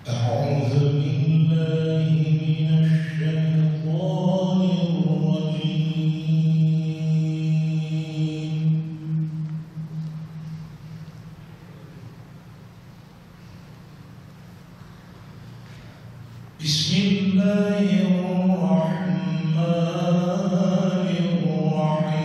أعوذ بالله من الشيطان الرجيم بسم الله الرحمن الرحيم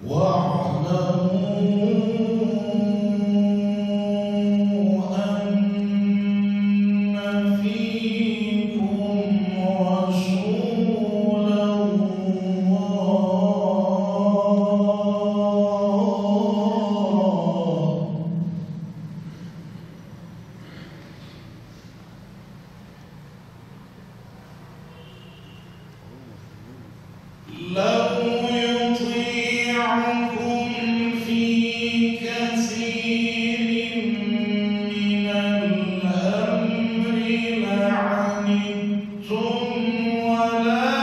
واعلموا أن فيكم رسول الله لو يطيعكم في كثير من الأمر لعنتم ولكن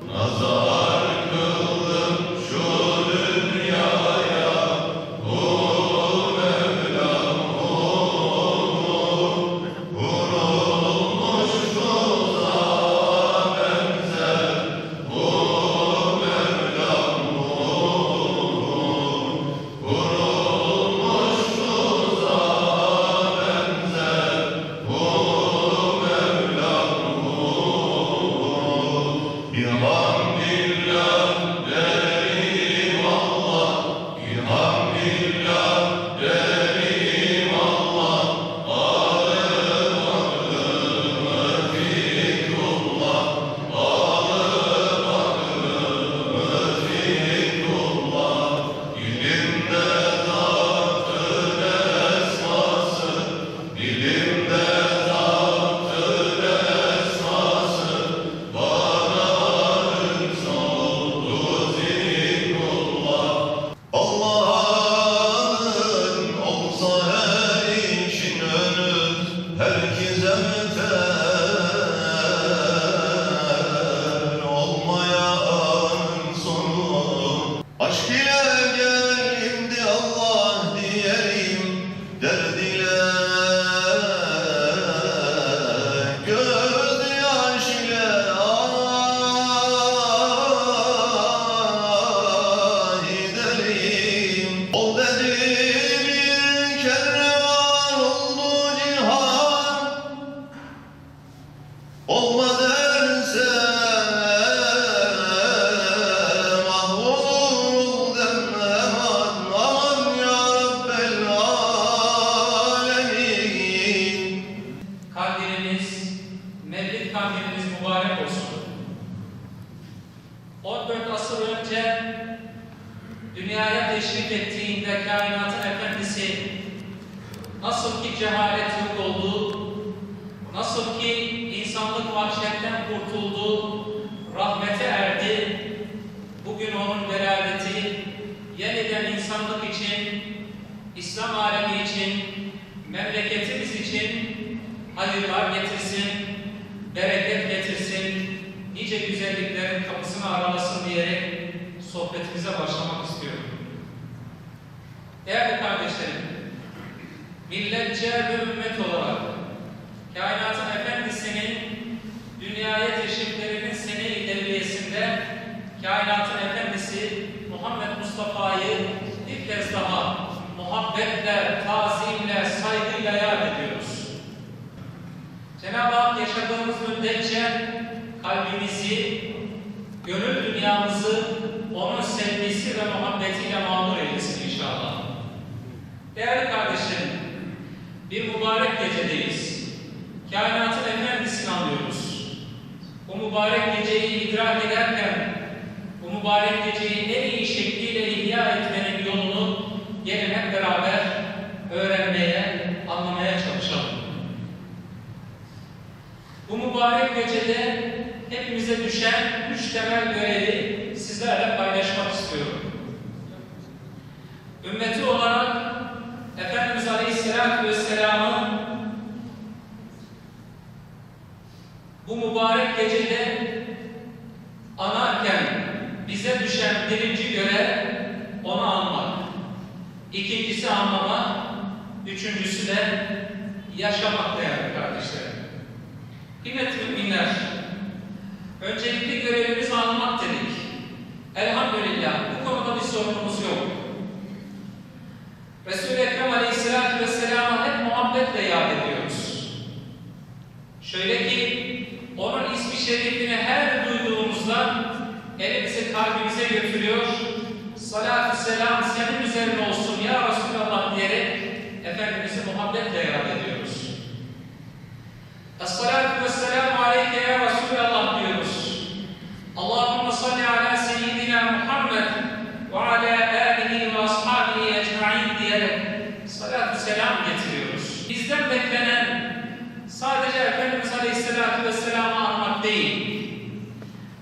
nazar kıldım şu dünyaya, o Mevlam vurulmuş tuzağa benzer, o Mevlam vurulmuş tuzağa benzer, o Mevlam Bihamdillah derim Allah, bihamdillah derim Allah, alım aklımı fikrullah, alım aklımı fikrullah, dilimde zatın esması, dilimde zatın esması, bana oldu zikrullah. Allah'ın olsa her işin önü, herkese meter, olmayanın sonu. Aşk ile gelindi Allah diyelim, derd ile, gözyaş ile, gidelim. Ol dedi bir kere var oldu cihan, olma derse mahvur deme aman, aman ya Rabbel alemin. Kandilimiz, Mevlid kandilimiz mübarek olsun. 14 asır önce dünyaya teşrif ettiğinde kainatın efendisi nasıl ki cehalet yok oldu, nasıl ki insanlık vahşetten kurtuldu, rahmete erdi, bugün onun beladeti yeniden insanlık için, İslam alemi için, memleketimiz için hayırlar getirsin, bereket getirsin, nice güzelliklerin kapısını aralasın diyerek sohbetimize başlamak istiyorum. Değerli kardeşlerim, milletçe ve ümmet olarak kainatın efendisinin dünyaya teşriflerinin sene-i devriyesinde kainatın efendisi Muhammed Mustafa'yı bir kez daha muhabbetle, tazimle, saygıyla yad ediyoruz. Cenab-ı Hak yaşadığımız müddetçe kalbimizi, gönül dünyamızı onun sevgisi ve muhabbetiyle mamur eylesin inşallah. Değerli kardeşlerim, bir mübarek gecedeyiz. Kainatın efendisini anlıyoruz. Bu mübarek geceyi idrak ederken, bu mübarek geceyi en iyi şekliyle ihya etmenin yolunu gelin hep beraber öğrenmeye, anlamaya çalışalım. Bu mübarek gecede hepimize düşen 3 temel görevi sizlerle paylaşmak istiyorum. düşen birinci görev onu anmak. İkincisi anlamak, üçüncüsü de yaşamak değerli kardeşlerim. Kıymetli müminler, öncelikli görevimiz anlamak dedik. Elhamdülillah bu konuda bir sorunumuz yok. Resul-i Ekrem Aleyhisselatü Vesselam'a hep muhabbetle yad ediyoruz. Şöyle ki, onun ismi şerifini her duyduğumuzda elimizi kalbimize götürüyor, salatü selam senin üzerine olsun ya Resulallah diyerek Efendimiz'i muhabbetle yad ediyoruz. Es-salatu vesselamu aleyke ya Resulallah diyoruz. Allahümme salli ala seyyidina Muhammed ve ala alihi ve ashabihi ecma'in diyerek salatü selam getiriyoruz. Bizden beklenen sadece Efendimiz Aleyhisselatü Vesselam'ı anmak değil.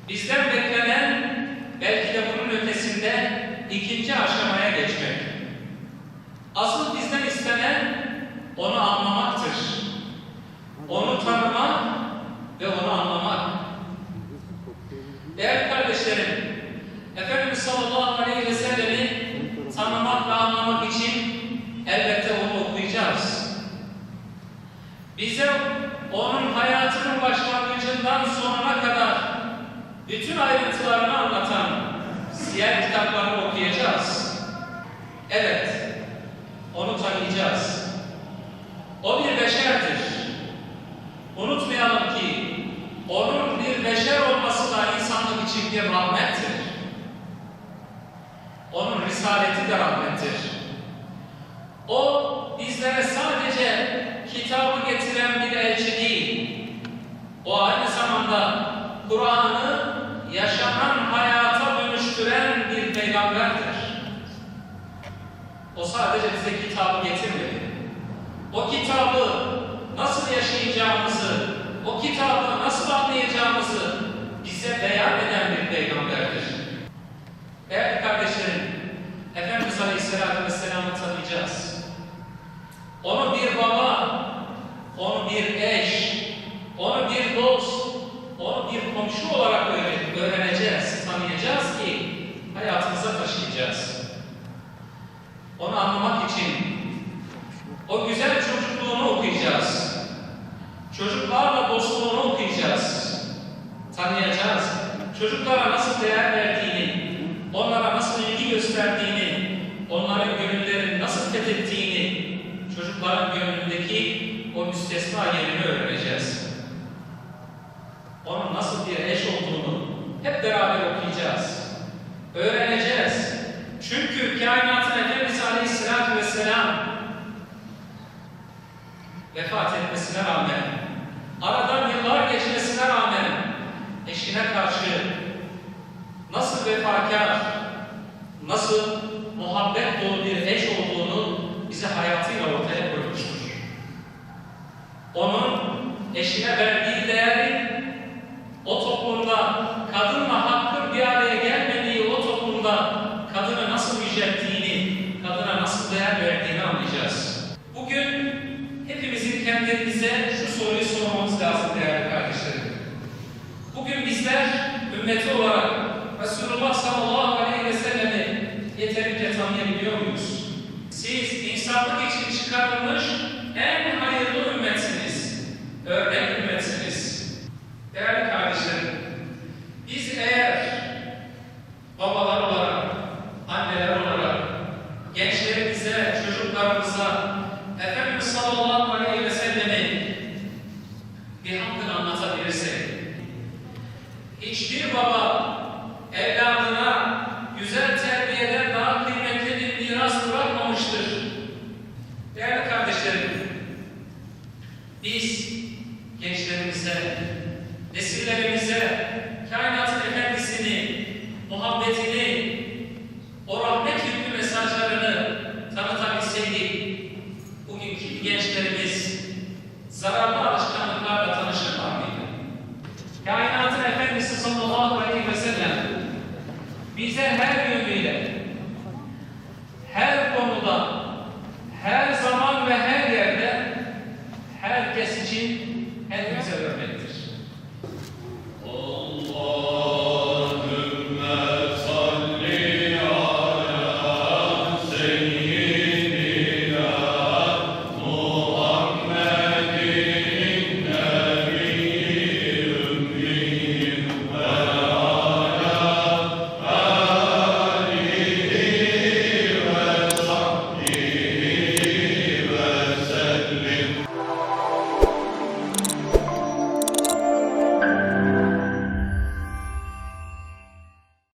Bizden beklenen belki de bunun ötesinde ikinci aşamaya geçmek. Asıl bizden istenen onu anlamaktır. Onu tanımak ve onu anlamak. Değerli kardeşlerim, Efendimiz sallallahu aleyhi ve sellem'i tanımak ve anlamak için elbette onu okuyacağız. Bize onun hayatının başlangıcından sonuna kadar bütün ayrıntılarını anlatan siyer kitaplarını okuyacağız. Evet, onu tanıyacağız. O bir beşerdir. Unutmayalım ki onun bir beşer olması da insanlık için bir rahmettir. Onun risaleti de rahmettir. O bizlere sadece kitabı getiren bir elçi değil. O aynı zamanda Kur'an'ı yaşanan hayata dönüştüren bir peygamberdir. O sadece bize kitabı getirmedi. O kitabı nasıl yaşayacağımızı, o kitabı nasıl anlayacağımızı bize beyan eden bir peygamberdir. Değerli kardeşlerim, Efendimiz Aleyhisselatü Vesselam'ı tanıyacağız. Onu bir baba, onu bir eş, onu bir dost, onu bir komşu olarak öğreneceğiz, tanıyacağız ki hayatımıza taşıyacağız. Onu anlamak için o güzel çocukluğunu okuyacağız. Çocuklarla dostluğunu okuyacağız. Tanıyacağız. Çocuklara nasıl değer verdiğini, onlara nasıl ilgi gösterdiğini, onların gönüllerini nasıl fethettiğini, çocukların gönlündeki o müstesna yerini öğreneceğiz. Onun nasıl bir eş olduğunu hep beraber okuyacağız. Öğreneceğiz. Çünkü kainatın Efendimiz Aleyhisselatü Vesselam vefat etmesine rağmen, aradan yıllar geçmesine rağmen eşine karşı nasıl vefakar, nasıl muhabbet dolu bir eş olduğunu bize hayatıyla ortaya koymuştur. Onun eşine verdiği değeri, o toplumda kadınla hakkın bir araya gelmediği o toplumda kadını nasıl yücelttiğini, kadına nasıl değer verdiğini anlayacağız. Bugün hepimizin kendimize şu soruyu sormamız lazım değerli kardeşlerim. Bugün bizler ümmeti olarak Resulullah sallallahu aleyhi ve sellem'i yeterince tanıyabiliyor muyuz? Siz insanlık için çıkarılmış